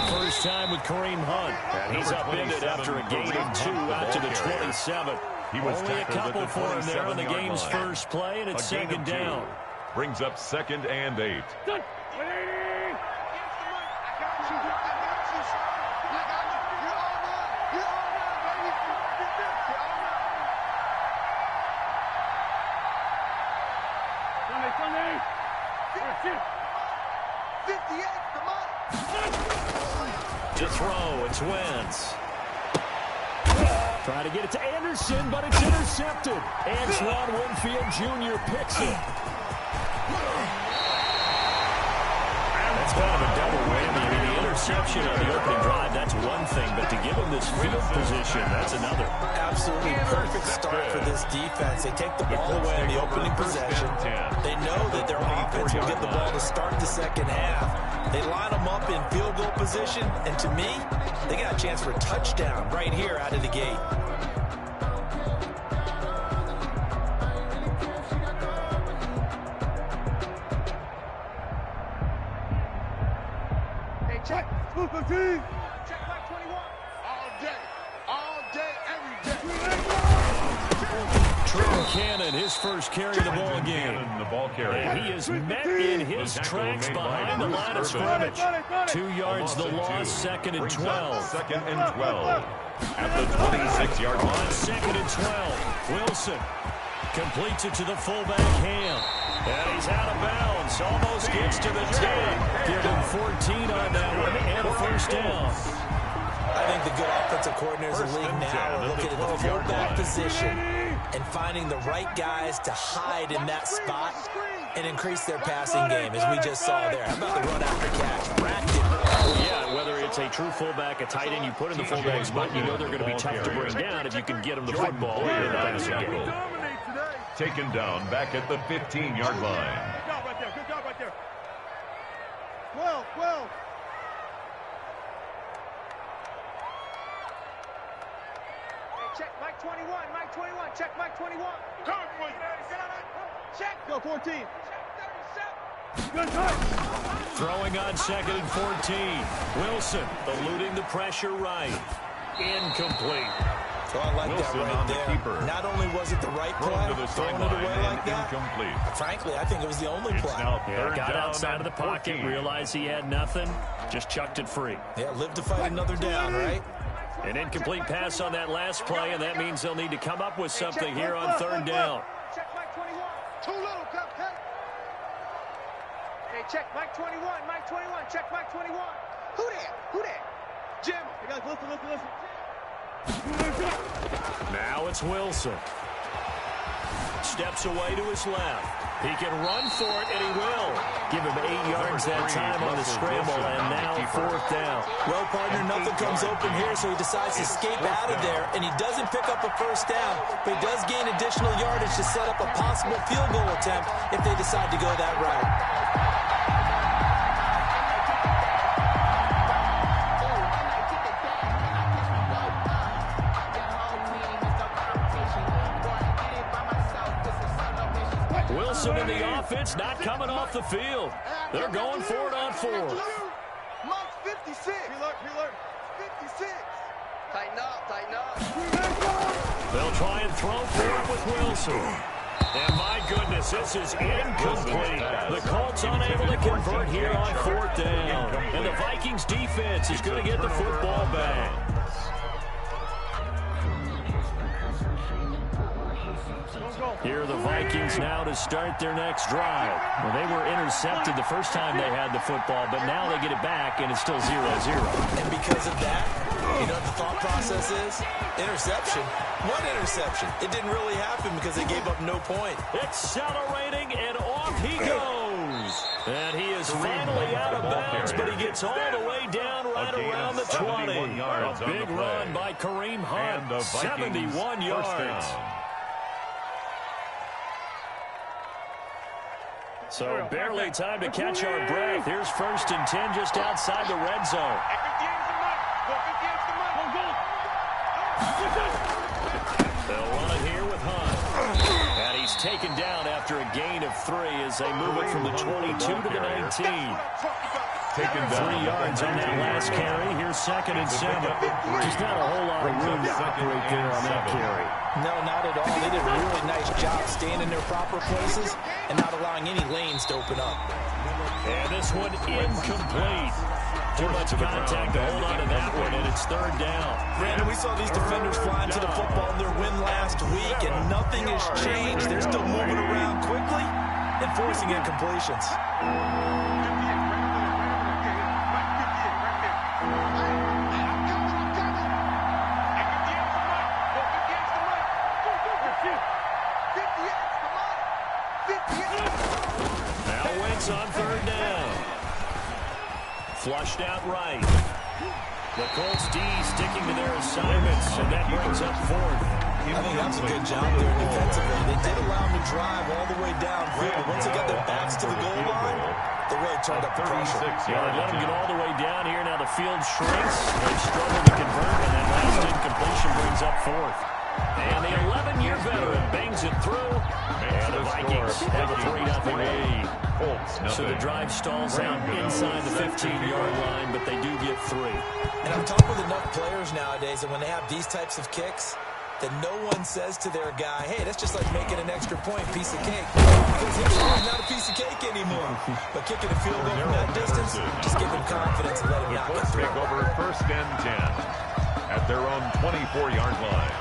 First time with Kareem Hunt. And he's upended after a gain of 2 out to the 27. Only a couple for him there on the game's first play, and it's second down. Brings up 2nd and 8. To throw, it's Wentz. Trying to get it to Anderson, but it's intercepted. Antoine Winfield Jr. picks it. That's kind of a double whammy. I mean, the interception on the opening drive, that's one thing, but to give him this field position, that's another. Absolutely perfect start for this defense. They take the ball away in the opening possession. They know that their offense will get the ball to start the second half. They line them up in field goal position, and to me, they got a chance for a touchdown right here out of the gate. Hey, check. Check back 21. All day, every day. Trevor Cannon, his first carry of the ball game. And he is met in his tracks behind the line of scrimmage. 2 yards the loss, 2nd and 12. 2nd and 12. At the 26-yard line. On 2nd and 12, Wilson completes it to the fullback, Ham. And he's out of bounds, almost gets to the 10. Give him 14 on that one, and a first down. I think the good offensive coordinators in the league now are looking at the fullback position and finding the right guys to hide in that spot and increase their passing game, as we just saw there. How about the run after catch? Racked it. Yeah, whether it's a true fullback, a tight end, you put in the fullback spot, you know they're going to be tough to bring down if you can get them the football in the passing game. Taken down back at the 15-yard line. Good job right there. Good job right there. 12. Check Mike 21, Mike 21, check Mike 21. Coming for you. Check. Go 14. Check 37. Good touch. Throwing on 2nd and 14. Wilson eluding the pressure right. Incomplete. So I like Wilson that on right the there. keeper. Not only was it the right play, To the throwing it sideline away like and that, incomplete. frankly, I think it was the only It's play. now Yeah, third got down outside of the and pocket, 14. realized he had nothing, just chucked it free. Yeah, live to fight another down, right? An incomplete pass on that last play, and that means they'll need to come up with something here on 3rd down. Check Mike 21. Too little, cupcake. Hey, check Mike 21, Mike 21, check Mike 21. Who there? Jim. Hey, guys, listen. Now it's Wilson. Steps away to his left. He can run for it, and he will. Give him 8 yards that time on the scramble, and now 4th down. Well, partner, nothing comes open here, so he decides to escape out of there, and he doesn't pick up a first down, but he does gain additional yardage to set up a possible field goal attempt if they decide to go that route. Wilson in the offense not coming off the field. They're going for it on 4th. Mike 56. Preload. 56. Tighten up. They'll try and throw for it with Wilson. And my goodness, this is incomplete. The Colts unable to convert here on 4th down. And the Vikings defense is going to get the football back. Here are the Vikings now to start their next drive. Well, they were intercepted the first time they had the football, but now they get it back, and it's still 0-0. And because of that, you know what the thought process is? Interception. What interception? It didn't really happen because they gave up no point. Accelerating, and off he goes. And he is finally out of bounds, but he gets all the way down right around the 20. A big run by Kareem Hunt, 71 yards. So barely time to catch our breath. Here's 1st and 10 just outside the red zone. They'll run it here with Hunt. And he's taken down after a gain of 3 as they move it from the 22 to the 19. Taken down. 3 yards on that last carry. Here's 2nd and 7. Just not a whole lot of room to operate there on that carry. No, not at all. They did a really nice job staying in their proper places and not allowing any lanes to open up. And this one incomplete. Too much contact to hold on to that one, and it's 3rd down. Brandon, we saw these defenders flying to the football in their win last week, and nothing has changed. They're still moving around quickly and forcing incompletions. Now Wentz on 3rd down. Flushed out right. The Colts D sticking to their assignments, and that brings up 4th. I think that's a good job there defensively. They did allow them to drive all the way downfield, but once they got their backs to the goal line, they really turned up the pressure. Yeah, they let them get all the way down here. Now the field shrinks. They struggle to convert, and that last incompletion brings up 4th. And the 11-year veteran bangs it through, and the Vikings have a 3-0 lead. So the drive stalls out inside the 15-yard line, but they do get 3. And I've talked with enough players nowadays that when they have these types of kicks, that no one says to their guy, hey, that's just like making an extra point, piece of cake. Because it's not a piece of cake anymore. But kicking a field goal from that distance, just give him confidence and let him knock it through. Take over 1st and 10 at their own 24-yard line.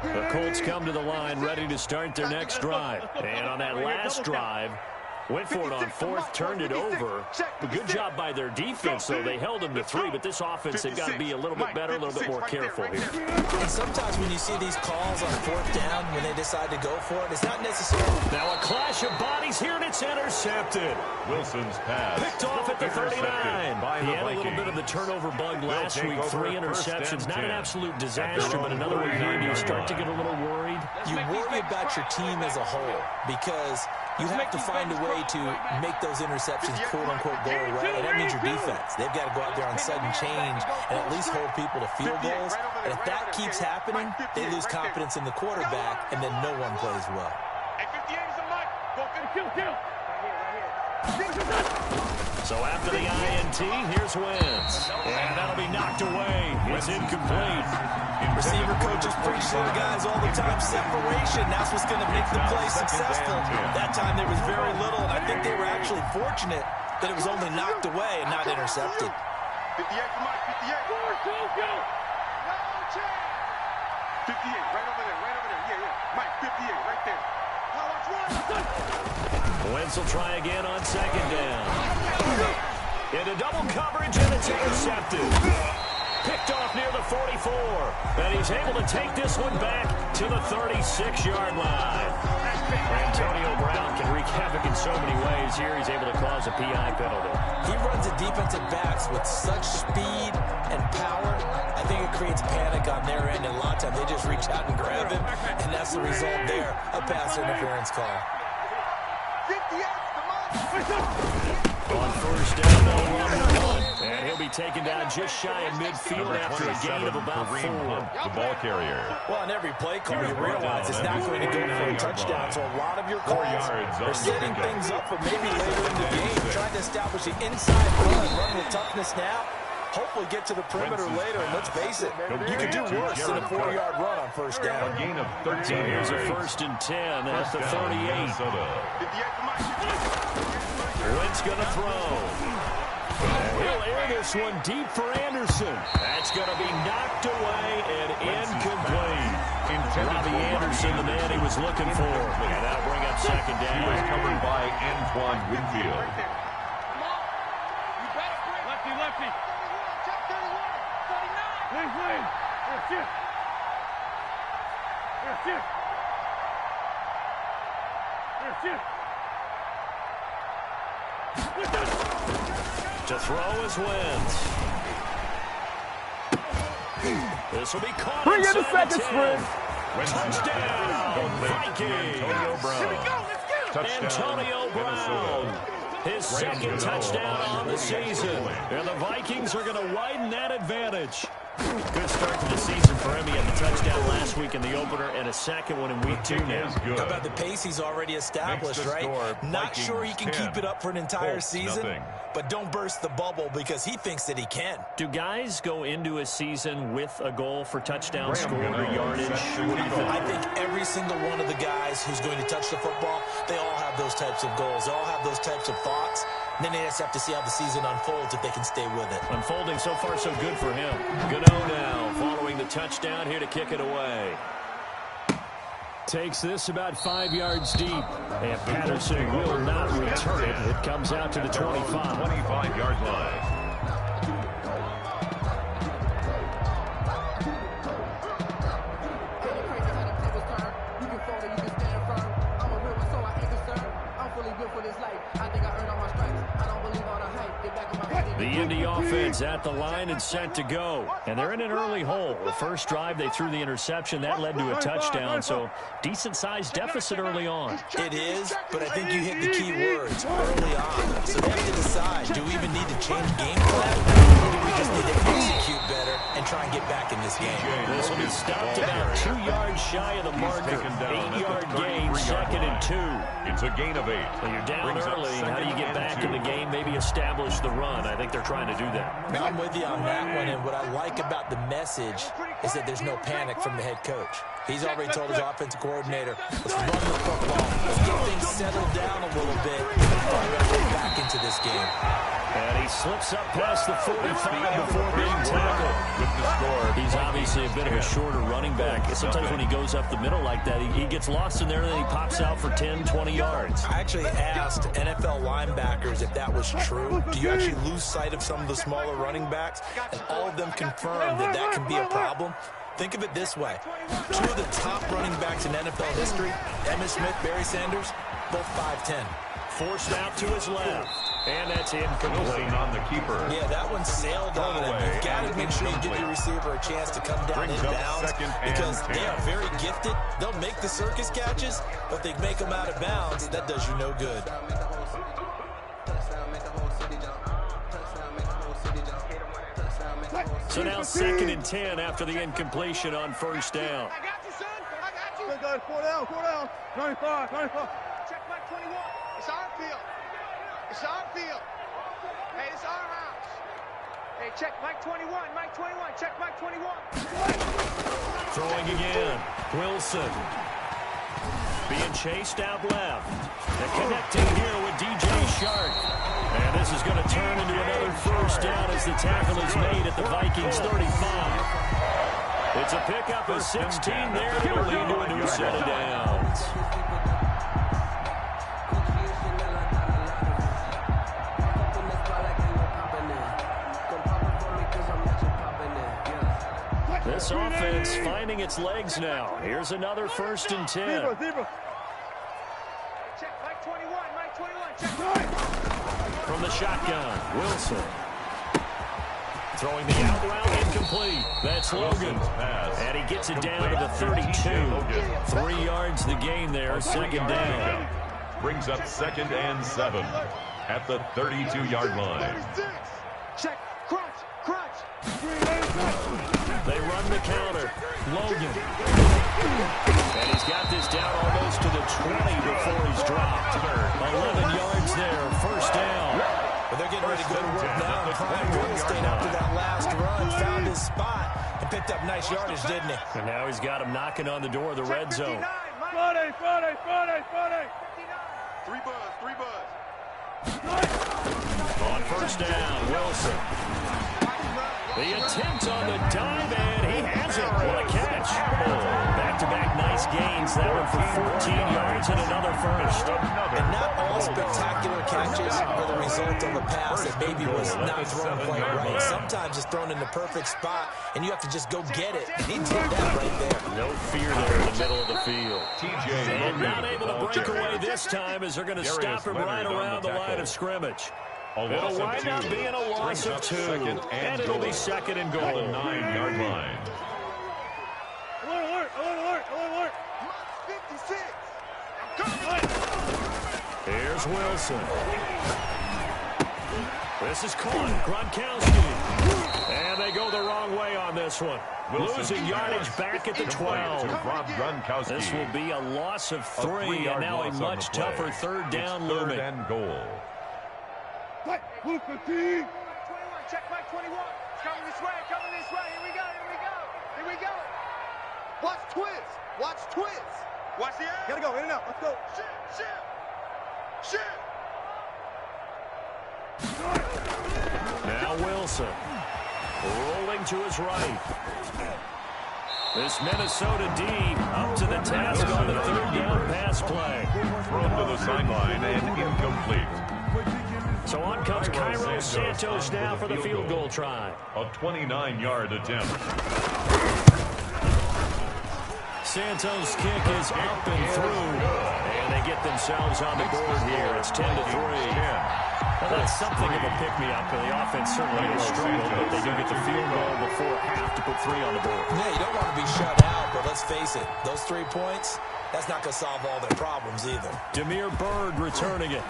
The Colts come to the line ready to start their next drive. And on that last drive, went for it on 4th, turned it over. A good job by their defense, though. They held them to 3, but this offense, they've got to be a little bit better, a little bit more careful here. And sometimes when you see these calls on 4th down, when they decide to go for it, it's not necessarily... Now a clash of bodies here, and it's intercepted. Wilson's pass. Picked off at the 39. By He the had a little Vikings. bit of the turnover bug last week. 3 interceptions. Not an absolute disaster, but another one here, you start to get a little worried. You worry about your team as a whole because you have to find a way to make those interceptions quote-unquote go away, and that means your defense. They've got to go out there on sudden change and at least hold people to field goals. And if that keeps happening, they lose confidence in the quarterback, and then no one plays well. So after the INT, here's Wentz. And that'll be knocked away. It's incomplete. Receiver coaches preach to their guys all the time, separation. That's what's going to make the play successful. That time there was very little, and I think they were actually fortunate that it was only knocked away and not intercepted. 58 for Mike, 58. 58, right over there. Yeah. Mike, 58, right there. Now watch one. Wentz will try again on 2nd down. Into double coverage, and it's intercepted. Picked off near the 44. And he's able to take this one back to the 36-yard line. Antonio Brown can wreak havoc in so many ways. Here he's able to cause a PI penalty. He runs the defensive backs with such speed and power. I think it creates panic on their end, and a lot of times they just reach out and grab him, and that's the result there, a pass interference call. 58, On 1st down, they'll run the punt. And he'll be taken down just shy of midfield after a gain of about 4. The ball carrier. Well, on every play call, you realize it's not going to go for a touchdown, so a lot of your calls are setting things up for maybe later in the game, trying to establish the inside run with toughness now, hopefully get to the perimeter later, and let's face it, you can do worse than a 4-yard run on 1st down. A gain of 13 So here's a yards. 1st and 10 at the 38. Wentz going to throw. He'll air this one deep for Anderson. That's going to be knocked away and incomplete. Robbie Anderson, the man he was looking for. And that'll bring up 2nd He was down. covered by Antoine Winfield. Lefty. Check 31. 49. Please. To throw is Wentz. This will be caught Bring in the inside second sprint. Touchdown, Vikings. Antonio Brown. Antonio Brown. His second touchdown on the season. And the Vikings are going to widen that advantage. Good start to the season for him. He had the touchdown last week in the opener and a second one in week 2 now. How about the pace he's already established, right? Not sure he can keep it up for an entire season, but don't burst the bubble because he thinks that he can. Do guys go into a season with a goal for touchdown scored or yardage? What do you think? I think every single one of the guys who's going to touch the football, they all have those types of goals. They all have those types of thoughts. And then they just have to see how the season unfolds if they can stay with it. Unfolding so far so good for him. Gano now following the touchdown here to kick it away. Takes this about 5 yards deep. And Patterson will not return it. It comes out to the 25. 25-yard line. The Indy offense at the line and set to go. And they're in an early hole. The first drive, they threw the interception. That led to a touchdown, so decent-sized deficit early on. It is, but I think you hit the key words early on. So they have to decide, do we even need to change game plan? Or do we just need to execute better and try and get back in this game? This will be stopped about 2 yards shy of the marker. 8-yard gain, 2nd and 2. It's a gain of 8. Well, you're down early. How do you get back in the game? Maybe establish the run. I think they're trying to do that. Now, I'm with you on that one, and what I like about the message is that there's no panic from the head coach. He's already told his offensive coordinator, let's run the football. Let's get things settled down a little bit before we get back into this game. And he slips up past the 45 before being tackled. With the score. He's obviously a bit of a shorter running back. Sometimes when he goes up the middle like that, he gets lost in there and then he pops out for 10, 20 yards. I actually asked NFL linebackers if that was true. Do you actually lose sight of some of the smaller running backs? And all of them confirmed that that can be a problem. Think of it this way. 2 of the top running backs in NFL history, Emmitt Smith, Barry Sanders, both 5'10". Forced out to his left. And that's incomplete on the keeper. Yeah, that one sailed on him. You've got to make sure you give your receiver a chance to come down inbounds because they are very gifted. They'll make the circus catches, but they make them out of bounds. That does you no good. So now 2nd and 10 after the incompletion on first down. I got you, son. I got you. Good, 4 down. 95. Check my 21. It's our field. It's our field. Hey, it's our house. Hey, check Mike 21. Check Mike 21. Throwing again. Wilson. Being chased out left. They're connecting here with DJ Shark. And this is going to turn into another first down as the tackle is made at the Vikings 35. It's a pickup of 16 there that will lead to a new set of downs. This offense finding its legs now. Here's another 1st and 10. Check Mike 21. Check right. From the shotgun, Wilson. Throwing the out route incomplete. That's Logan. And he gets it down to the 32. 3 yards the gain there, 2nd down. Brings up 2nd and 7 at the 32-yard line. Check. Crunch. They run the counter. Logan. And he's got this down almost to the 20 before he's dropped. 11 yards there, 1st down. But they're getting ready to go to work now in prime real estate after that last run. Found his spot and picked up nice yardage, didn't he? And now he's got him knocking on the door of the red zone. Friday. 3 buzz. On first down, Wilson. The attempt on the dive, and he has it. What a catch. Back-to-back nice gains. That one for 14 yards and another first. And not all spectacular catches are the result of a pass that maybe was not thrown quite right. Sometimes it's thrown in the perfect spot, and you have to just go get it. And he did that right there. No fear there in the middle of the field. And not able to break away this time as they're going to stop him right around the line of scrimmage. It'll wind up being a loss of 2, and it'll be 2nd and goal. At the 9-yard line. Here's Wilson. This is caught. Gronkowski. And they go the wrong way on this one. Losing yardage back at the 12. This will be a loss of 3, and now a much tougher third down looming. Third and goal. Check Mike 21. It's coming this way, coming this way. Here we go, here we go, here we go. Watch Twiz. Watch Twiz. Watch the air. Gotta go, in and out. Let's go. Shit. Now Wilson. Rolling to his right. This Minnesota D up to the task on the third down pass play. Thrown to the sideline and incomplete. So on comes Cairo Santos now for the field goal try. A 29-yard attempt. Santos' kick is up and through. And they get themselves on the board here. It's 10-3. Well, that's something of a pick-me-up. The offense certainly has struggled, but they do get the field goal before half to put 3 on the board. Yeah, you don't want to be shut out, but let's face it, those 3 points, that's not going to solve all their problems either. Demir Bird returning it.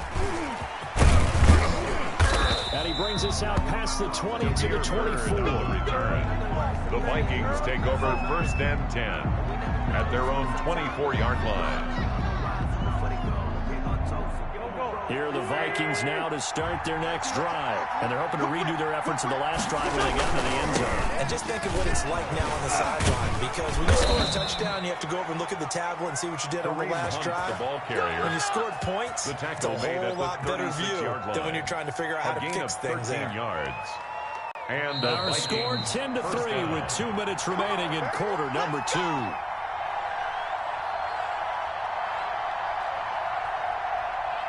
And he brings us out past the 20 to the 24. The Vikings take over first and 10 at their own 24-yard line. Here are the Vikings now to start their next drive. And they're hoping to redo their efforts in the last drive when they got into the end zone. And just think of what it's like now on the sideline. Because when you score a touchdown, you have to go over and look at the tablet and see what you did on the last drive. When you scored points, it's a whole lot better view than when you're trying to figure out how to fix things there. And our score 10-3 with 2 minutes remaining in quarter number 2.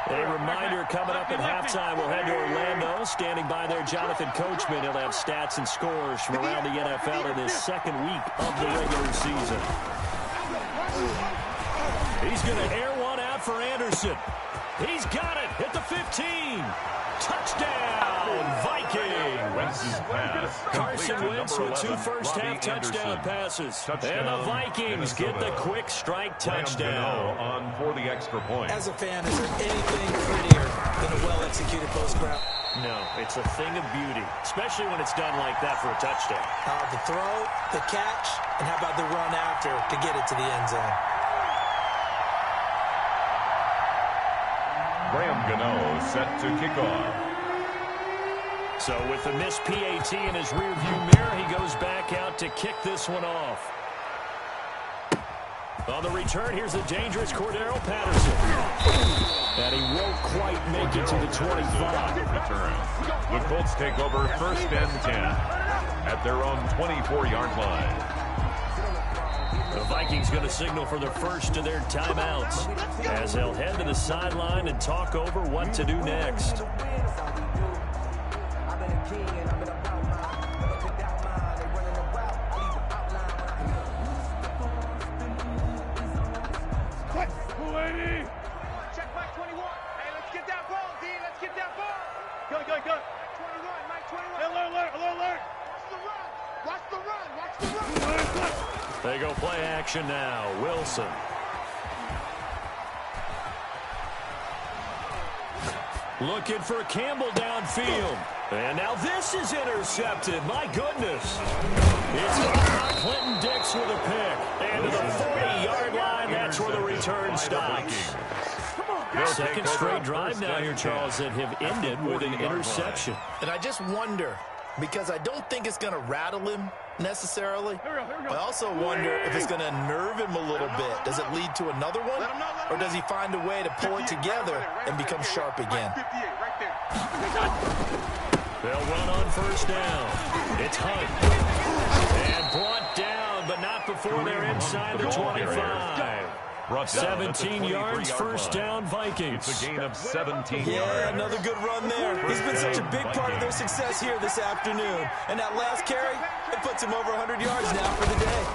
A reminder coming up at halftime, we'll head to Orlando. Standing by there, Jonathan Coachman. He'll have stats and scores from around the NFL in his second week of the regular season. He's going to air one out for Anderson. He's got it at the 15. Touchdown, Viking. Carson Wentz with 2 first-half touchdown passes. And the Vikings get the quick strike touchdown. On for the extra point. As a fan, is there anything prettier than a well-executed post-grab? No, it's a thing of beauty, especially when it's done like that for a touchdown. The throw, the catch, and how about the run after to get it to the end zone? Graham Gano set to kick off. So with the missed PAT in his rearview mirror, he goes back out to kick this one off. On the return, here's the dangerous Cordero Patterson. And he won't quite make it to the 25. The Colts take over first and 10 at their own 24-yard line. The Vikings going to signal for the first of their timeouts as they'll head to the sideline and talk over what to do next. Check Mike 21. Hey, let's get that ball, D. Let's get that ball. Go. Mike 21, Mike 21. Hey, alert. Watch the run. They go play action now. Wilson. Looking for Campbell downfield. And now this is intercepted. My goodness. It's Clinton Dix with a pick. And to the 40-yard line, that's where the return stops. Second straight drive now here, Charles, that have ended with an interception. And I just wonder, because I don't think it's going to rattle him necessarily. I also wonder if it's going to nerve him a little bit. Does it lead to another one? Or does he find a way to pull it together and become sharp again? They'll run on first down. It's Hunt. And brought down, but not before they're inside the 25. 17 yards, first down, Vikings. It's a gain of 17 yards. Yeah, another good run there. He's been such a big part of their success here this afternoon. And that last carry, it puts him over 100 yards now for the day.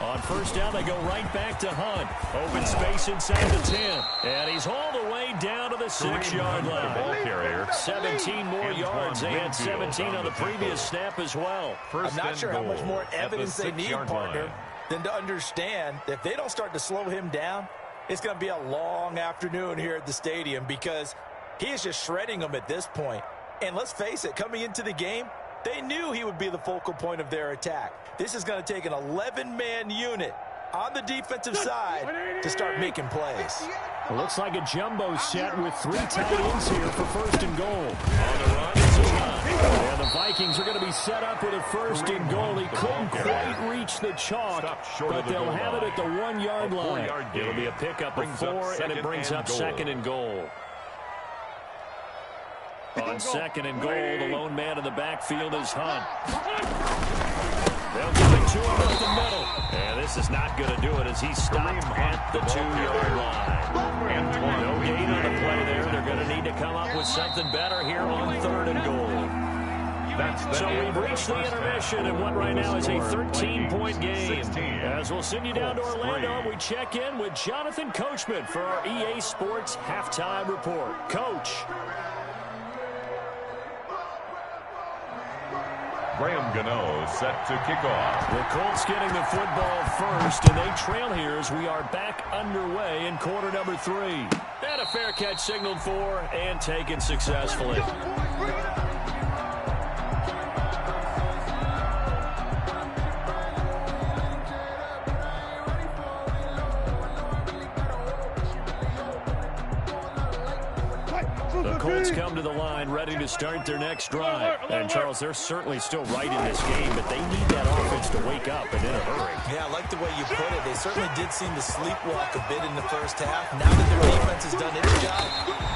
On first down, they go right back to Hunt. Open space inside the 10. And he's all the way down to the 6-yard line. 17 more yards. They had 17 on the previous snap as well. I'm not sure how much more evidence they need, partner, than to understand that if they don't start to slow him down, It's going to be a long afternoon here at the stadium because he is just shredding them at this point. And let's face it, coming into the game, they knew he would be the focal point of their attack. This is going to take an 11-man unit on the defensive side to start making plays. It looks like a jumbo set with 3 tight ends here for first and goal. On the run, it's a run. And the Vikings are going to be set up with a first and goal. He couldn't quite reach the chalk, but they'll have it at the 1-yard line. It'll be a pickup of 4, and it brings up second and goal. On second and goal, the lone man in the backfield is Hunt. They'll give it to him up the middle. And this is not going to do it as he's stopped at the 2-yard line. No gain on the play there. They're going to need to come up with something better here on third and goal. So we've reached the intermission in what right now is a 13-point game. As we'll send you down to Orlando, we check in with Jonathan Coachman for our EA Sports Halftime Report. Coach. Graham Gano set to kick off. The Colts getting the football first, and they trail here as we are back underway in quarter number 3. And a fair catch signaled for and taken successfully. The Colts come to the line ready to start their next drive. And, Charles, they're certainly still right in this game, but they need that offense to wake up and in a hurry. Yeah, I like the way you put it. They certainly did seem to sleepwalk a bit in the first half. Now that their defense has done its job,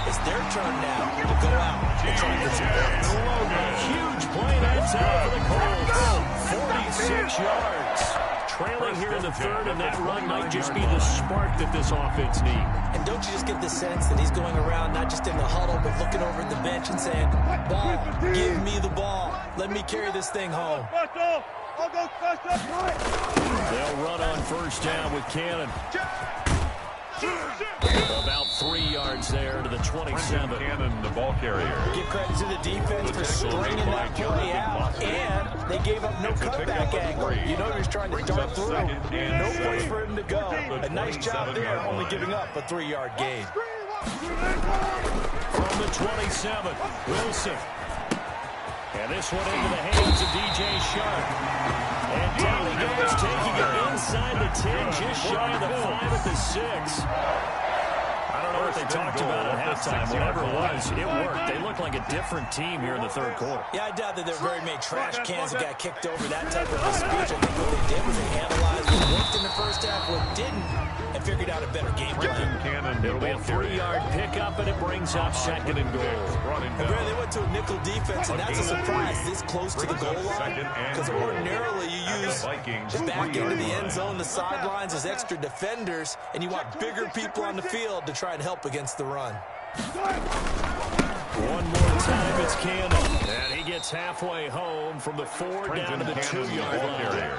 it's their turn now to go out and try and get some points. A huge play that time for the Colts. 46 yards. Trailing here in the third, and that run might just be the spark that this offense needs. And don't you just get the sense that he's going around not just in the huddle, but looking over at the bench and saying, ball, give me the ball. Let me carry this thing home. They'll run on first down with Cannon. About 3 yards there to the 27. Cannon, the ball carrier. Give credit to the defense for stringing that play out, and they gave up no cutback angle. You know he was trying to dart through. No place for him to go. A nice job there, only giving up a 3-yard gain. From the 27, Wilson. And this one into the hands of DJ Sharp. And down he goes, taking it inside the 10, just shy of the 5 at the 6. I don't know what they talked about at halftime. Whatever it was, it worked. They look like a different team here in the third quarter. Yeah, I doubt that there were very many trash cans that got kicked over that type of a speech. I think what they did was they analyzed what worked in the first half, what didn't, and figured out a better game plan. It'll be a 3-yard pickup, and it brings up second and goal. And Brad, they went to a nickel defense, and that's a surprise this close to the goal line. Because ordinarily you use the back end of the end zone, the sidelines as extra defenders, and you want bigger people on the field to try and help against the run. One more time, it's Cannon. And he gets halfway home from the 4 down to the 2-yard line.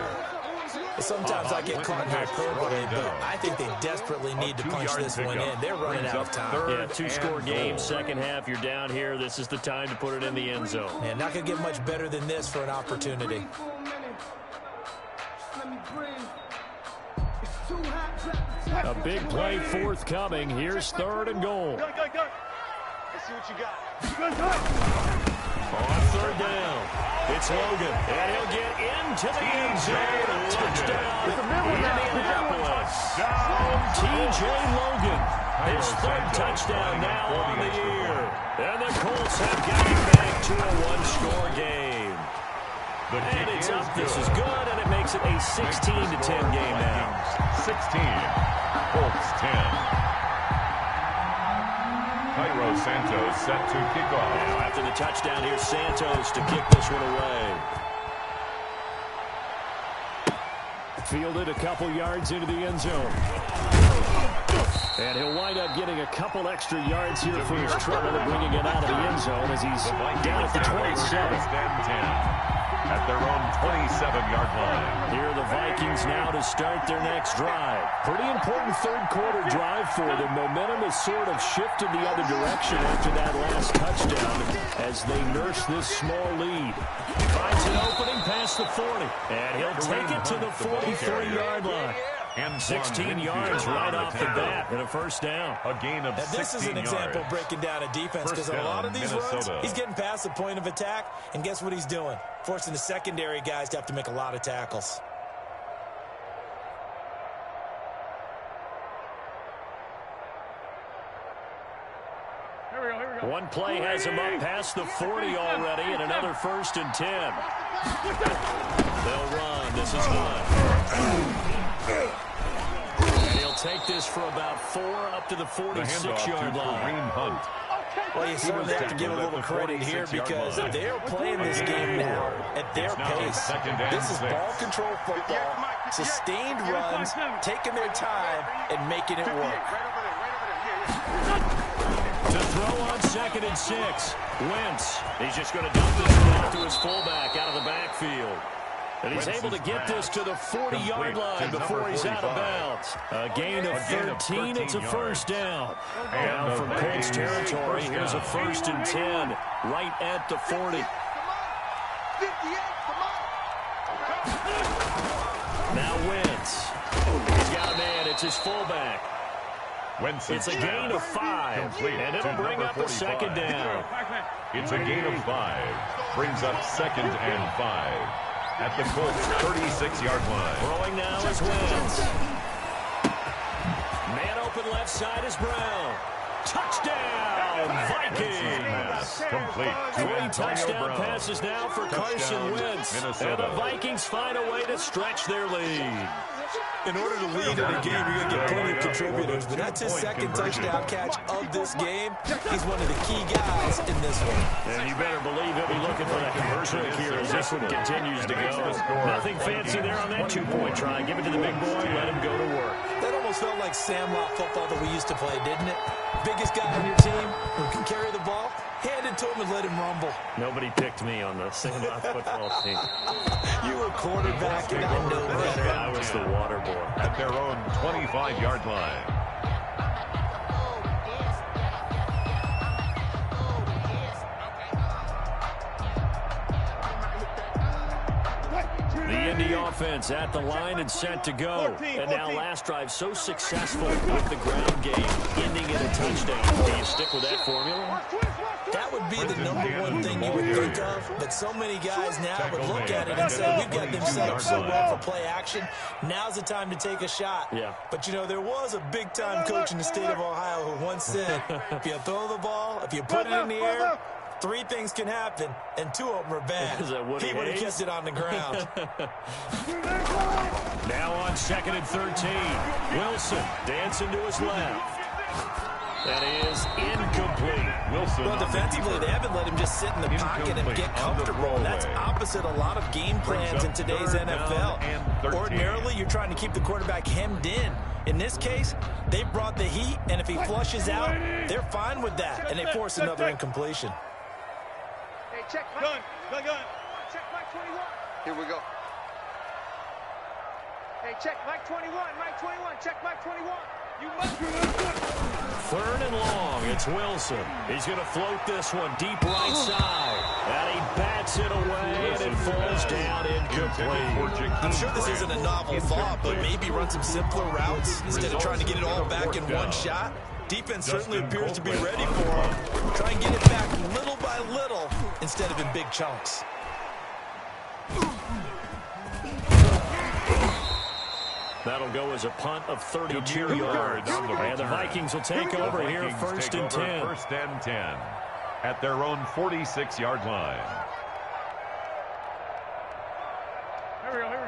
Sometimes I get caught in hyperbole, but I think they desperately need to punch this one in. They're running out of time. Yeah, 2-score game, second half, you're down here. This is the time to put it in the end zone. Man, not going to get much better than this for an opportunity. A big play forthcoming. Here's third and goal. Go. Let's see what you got. On third down, it's Logan, and he'll get into the end zone. Touchdown, Indianapolis. T.J. Logan, his third touchdown now on the year. And the Colts have gotten back to a 1-score game. And it's up. This is good, and it makes it a 16-10 game now. 16, Colts 10. Cairo Santos set to kick off. Now after the touchdown, here's Santos to kick this one away. Fielded a couple yards into the end zone. And he'll wind up getting a couple extra yards here for his trouble and bringing it out of the end zone as he's down at the 27. At their own 27-yard line. Here are the Vikings now to start their next drive. Pretty important third quarter drive for them. Momentum has sort of shifted the other direction after that last touchdown as they nurse this small lead. Finds an opening past the 40. And he'll take it to the 43-yard line. And 16 yards right off the bat and a first down. A gain of 16 yards. This is an example of breaking down a defense because a lot of these runs, he's getting past the point of attack, and guess what he's doing? Forcing the secondary guys to have to make a lot of tackles. One play has him up past the 40 already, and another 1st and 10. They'll run. This is Hunt. And he'll take this for about 4 up to the 46-yard line. Well, you certainly have to give a little credit here because they're playing this game now at their pace. This is ball control football, sustained runs, taking their time, and making it work. To throw on 2nd and 6. Wentz. He's just going to dump this one out to his fullback out of the backfield. And he's able to get this to the 40-yard line before he's out of bounds. A gain of 13. It's a 1st down. Now from Colts territory, here's a 1st and 10 right at the 40. Now Wentz. He's got a man. It's his fullback. It's a gain of 5, and it'll bring up a 2nd down. It's a gain of 5. Brings up 2nd and 5 at the Colts 36-yard line. Throwing now is Wentz. Man open left side is Brown. Touchdown, Vikings! Complete. 3 touchdown passes now for Carson Wentz. And the Vikings find a way to stretch their lead. In order to lead in a game, you're going to get plenty of contributors. But that's his 2nd touchdown catch of this game. He's one of the key guys in this one. And you better believe he'll be looking for that conversion trick here as this one continues to go. Nothing fancy there on that 2-point try. Give it to the big boy, let him go to work. That almost felt like Sandlot football that we used to play, didn't it? Biggest guy on your team who can carry the ball, hand it to him and let him rumble. Nobody picked me on the Sandlot football team. You were quarterback, and I know better. I was the water boy. At their own 25-yard line. The Indy offense at the line and set to go. And now last drive so successful with the ground game, ending in a touchdown. Do you stick with that formula? That would be the #1 thing you would think of, but so many guys now would look at it and say, we've got them set up so well for play action. Now's the time to take a shot. Yeah. But, you know, there was a big-time coach in the state of Ohio who once said, if you throw the ball, if you put it in the air, 3 things can happen, and 2 of them are bad. He would have kept it on the ground. Now on 2nd and 13. Wilson dancing to his left. That is incomplete. Wilson. Well, defensively, they haven't let him just sit in the pocket and get comfortable. And that's opposite a lot of game plans in today's NFL. Ordinarily, you're trying to keep the quarterback hemmed in. In this case, they brought the heat, and if he flushes out, they're fine with that, and they force another incompletion. Hey, check Mike. Gun. Check Mike 21. Here we go. Hey, check Mike 21. Mike 21. Check Mike 21. You must be 3rd and long. It's Wilson. He's going to float this one deep right side. And he bats it away, and it falls down incomplete. I'm sure this isn't a novel thought, but maybe run some simpler routes instead of trying to get it all back in one shot. Defense certainly appears to be ready for him. Try and get it back little by little instead of in big chunks. That'll go as a punt of 32 yards. And the Vikings will take over here 1st and 10. 1st and 10 at their own 46-yard line.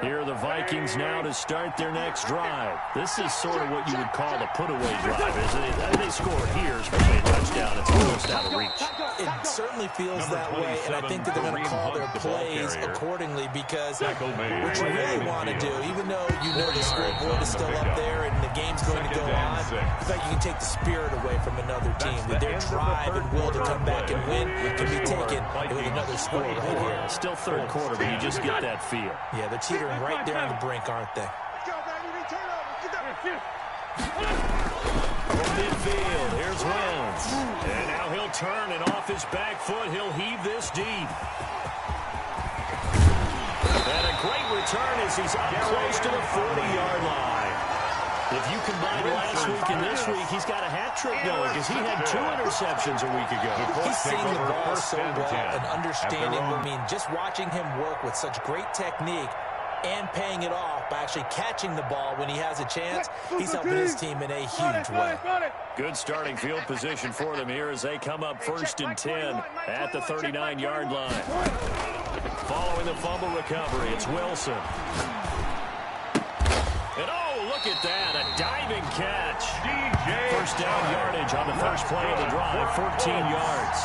Here are the Vikings now to start their next drive. This is sort of what you would call a put-away drive, isn't it? They score here, especially a touchdown. It's almost out of reach. It certainly feels that way, and I think that they're going to call their plays accordingly because what you really want to do, even though you know the scoreboard is still up there and the game's going to go on, in fact, you can take the spirit away from another team. With their drive and will to come back and win can be taken with another score right here. Still 3rd quarter, but you just get that feel. Yeah, they're teetering right there on the brink, aren't they? From midfield, here's Wentz. And now he'll turn, and off his back foot, he'll heave this deep. And a great return as he's up close to the 40-yard line. If you combine last week and this week, he's got a hat trick going because he had 2 interceptions a week ago. He's seeing the ball so well and understanding what I mean. Just watching him work with such great technique and paying it off by actually catching the ball when he has a chance, he's helping his team in a huge way. Good starting field position for them here as they come up 1st and 10 at the 39-yard line. Following the fumble recovery, it's Wilson. And oh, look at that, a diving catch. First down yardage on the first play of the drive, 14 yards.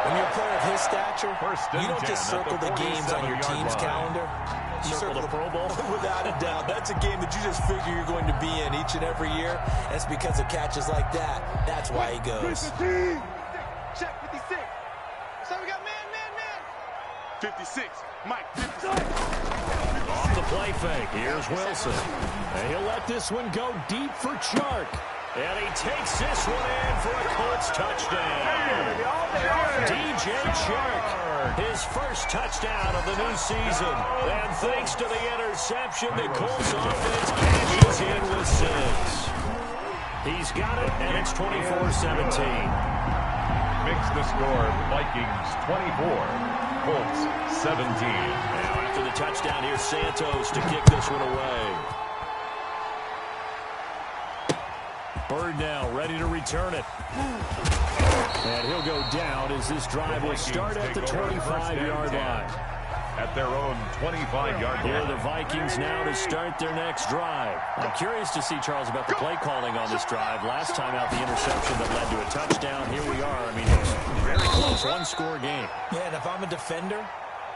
When you're a player of his stature, you don't just circle the games on your team's calendar. You circle the Pro Bowl? Without a doubt. That's a game that you just figure you're going to be in each and every year. And it's because of catches like that. That's why he goes. Check 56. So we got man. 56. Mike, 56. Off the play fake. Here's Wilson. And he'll let this one go deep for Chark. And he takes this one in for a Colts touchdown. DJ Chark, his first touchdown of the new season. And thanks to the interception, the Colts offense cashes in with 6. He's got it, and it's 24-17. Makes the score Vikings 24, Colts 17. Now after the touchdown, here's Santos to kick this one away. Bird now ready to return it. And he'll go down as this drive will start at the 25-yard line. At their own 25-yard line. Here are the Vikings now to start their next drive. I'm curious to see, Charles, about the play calling on this drive. Last time out, the interception that led to a touchdown. Here we are. I mean, it's very close, one-score game. Yeah, and if I'm a defender,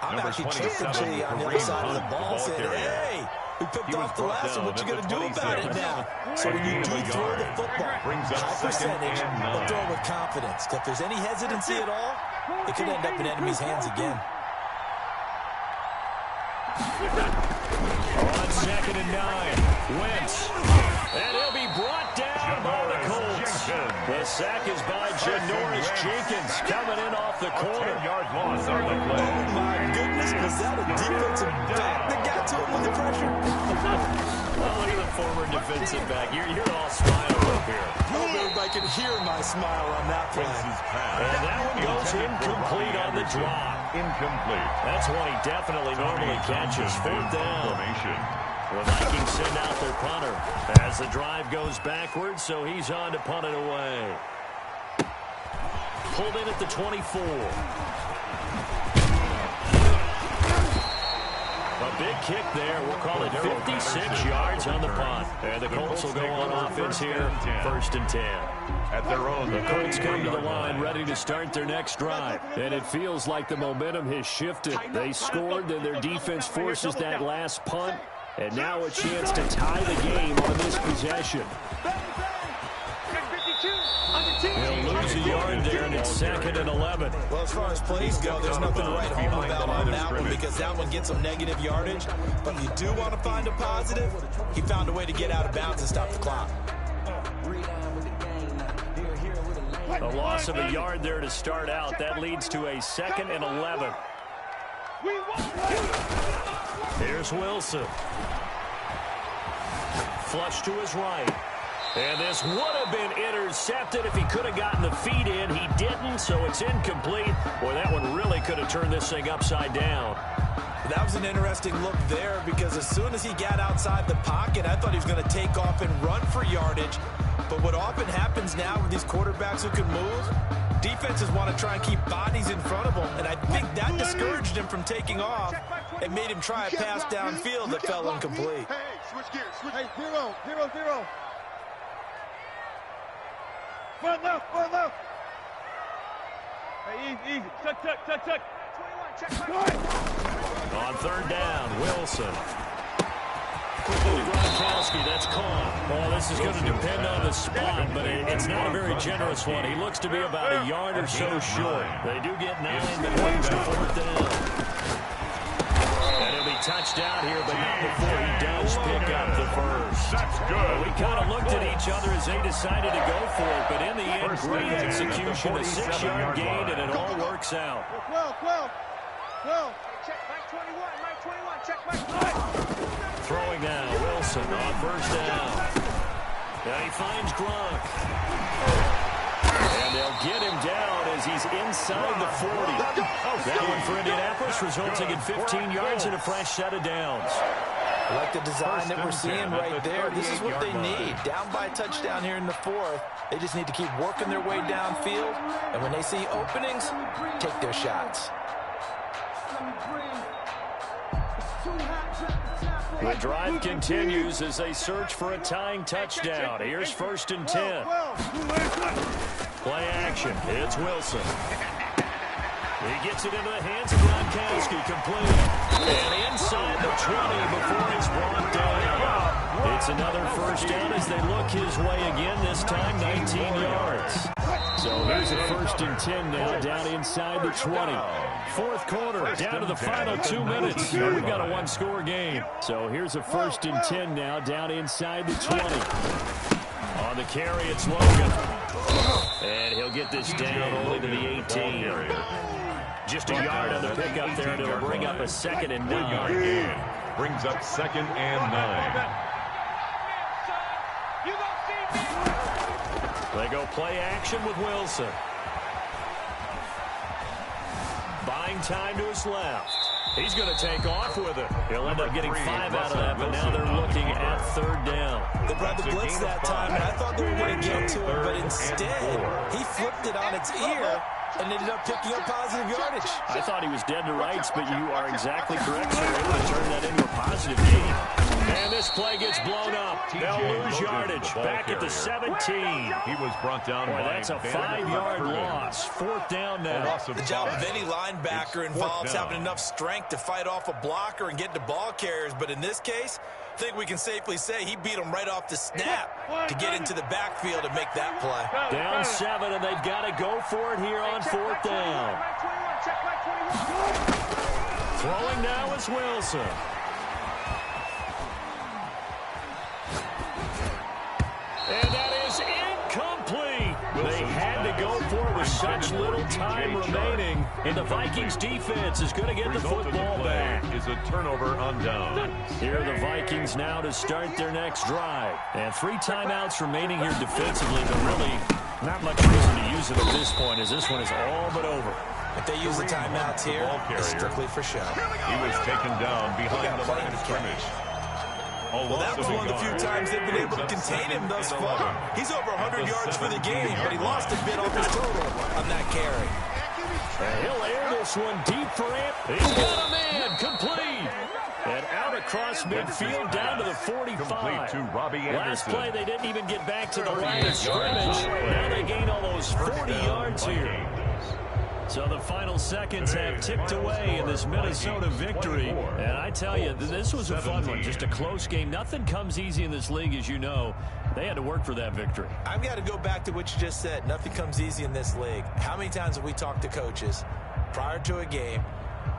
I'm actually chirping to you on the other side of the ball saying, hey, we picked off the last one. What you going to do about it now? So when you do throw the football, high percentage, but throw it with confidence. If there's any hesitancy at all, it could end up in enemy's hands again. On 2nd and 9, Wentz. And he'll be brought down by the Colts. The sack is by Janoris Jenkins coming in off the corner. 10-yard loss on the play. Oh, my goodness. Was that a defensive back that got to him with the pressure? Well, look at the former defensive back. You're all smiling up here. I hope everybody can hear my smile on that play. And that one goes incomplete on the drop. Incomplete. That's one he definitely normally catches. 4th down. The Vikings send out their punter as the drive goes backwards, so he's on to punt it away. Pulled in at the 24. A big kick there. We'll call it 56 yards on the punt. And the Colts will go on offense here, 1st and 10. At their own, the Colts come to the line ready to start their next drive. And it feels like the momentum has shifted. They scored, then their defense forces that last punt. And now a chance to tie the game on this possession. He'll lose a yard there, and it's 2nd and 11. Well, as far as plays go, there's nothing to write home about on that one because that one gets some negative yardage. But if you do want to find a positive, he found a way to get out of bounds and stop the clock. A loss of a yard there to start out. That leads to a 2nd and 11. Here's Wilson. Flush to his right. And this would have been intercepted if he could have gotten the feet in. He didn't, so it's incomplete. Boy, that one really could have turned this thing upside down. That was an interesting look there because as soon as he got outside the pocket, I thought he was going to take off and run for yardage. But what often happens now with these quarterbacks who can move, defenses want to try and keep bodies in front of them. And I think that discouraged him from taking off and made him try a pass downfield that fell incomplete. Hey, switch gears. Hey, 0-0-0. Front left. Hey, easy. Tuck. 21, check back. On 3rd down, Wilson. Quickly to Gronkowski, that's caught. Well, this is going to depend on the spot, but it's not a very generous one. He looks to be about a yard or so short. They do get 9, but moves to 4th down. And he'll be touched out here, but not before he does pick up the first. That's good. We kind of looked at each other as they decided to go for it, but in the end, great execution, a 6-yard gain, and it all works out. 12. Check Mike 21, check Mike 5. Throwing now, Wilson on 1st down. Now he finds Gronk. And they'll get him down as he's inside the 40. That one for Indianapolis, resulting in 15 yards and a fresh set of downs. I like the design that we're seeing right there. This is what they need. Down by a touchdown here in the 4th. They just need to keep working their way downfield. And when they see openings, take their shots. The drive continues as they search for a tying touchdown. Here's 1st and 10. Play action. It's Wilson. He gets it into the hands of Gronkowski, complete. And inside the 20 before he's brought down. It's another 1st down as they look his way again, this time 19 yards. So here's a 1st and 10 now, down inside the 20. 4th quarter, down to the final 2 minutes. We've got a one-score game. So here's a 1st and 10 now, down inside the 20. On the carry, it's Logan. And he'll get this down only to the 18. Just a yard on the pickup there, and it'll bring up a 2nd and 9. Brings up 2nd and 9. They go play action with Wilson. Buying time to his left. He's going to take off with it. He'll end up getting 5 out of that, but now they're looking at 3rd down. They brought the blitz that time, and I thought they were going to get to him, but instead, he flipped it on its ear and ended up picking up positive yardage. I thought he was dead to rights, but you are exactly correct, sir. Able to turn that into a positive gain. And this play gets blown up. They'll lose yardage. Back at the 17. He was brought down by that's a 5-yard loss. 4th down now. The job of any linebacker involves having enough strength to fight off a blocker and get to ball carriers. But in this case, I think we can safely say he beat him right off the snap to get into the backfield and make that play. Down 7, and they've got to go for it here on 4th down. Throwing now is Wilson. And that is incomplete. They had to go for it with such little time remaining. And the Vikings defense is going to get the football back. Is a turnover on down. Here are the Vikings now to start their next drive. And 3 timeouts remaining here defensively, but really not much reason to use it at this point, as this one is all but over. If they use the timeouts here, it's strictly for show. He was taken down behind the line of scrimmage. Well, that was one of the few times they've been able to contain him thus far. He's over 100 yards for the game, but he lost a bit off his total on that carry. And he'll air this one deep for him. He's got a man, complete. And out across midfield down to the 45. To Robbie Last Anderson. play, they didn't even get back to the line of scrimmage. Now they gain all those 40 yards here. So the final seconds have ticked away in this Minnesota victory. And I tell you, this was a fun one. Just a close game. Nothing comes easy in this league, as you know. They had to work for that victory. I've got to go back to what you just said. Nothing comes easy in this league. How many times have we talked to coaches prior to a game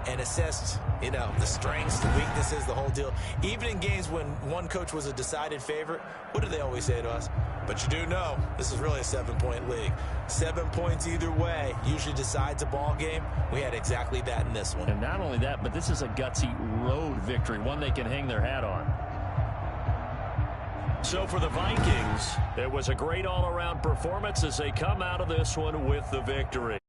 and assessed, the strengths, the weaknesses, the whole deal? Even in games when one coach was a decided favorite, what do they always say to us? But you do know, this is really a 7-point league. 7 points either way usually decides a ball game. We had exactly that in this one. And not only that, but this is a gutsy road victory, one they can hang their hat on. So for the Vikings, it was a great all-around performance as they come out of this one with the victory.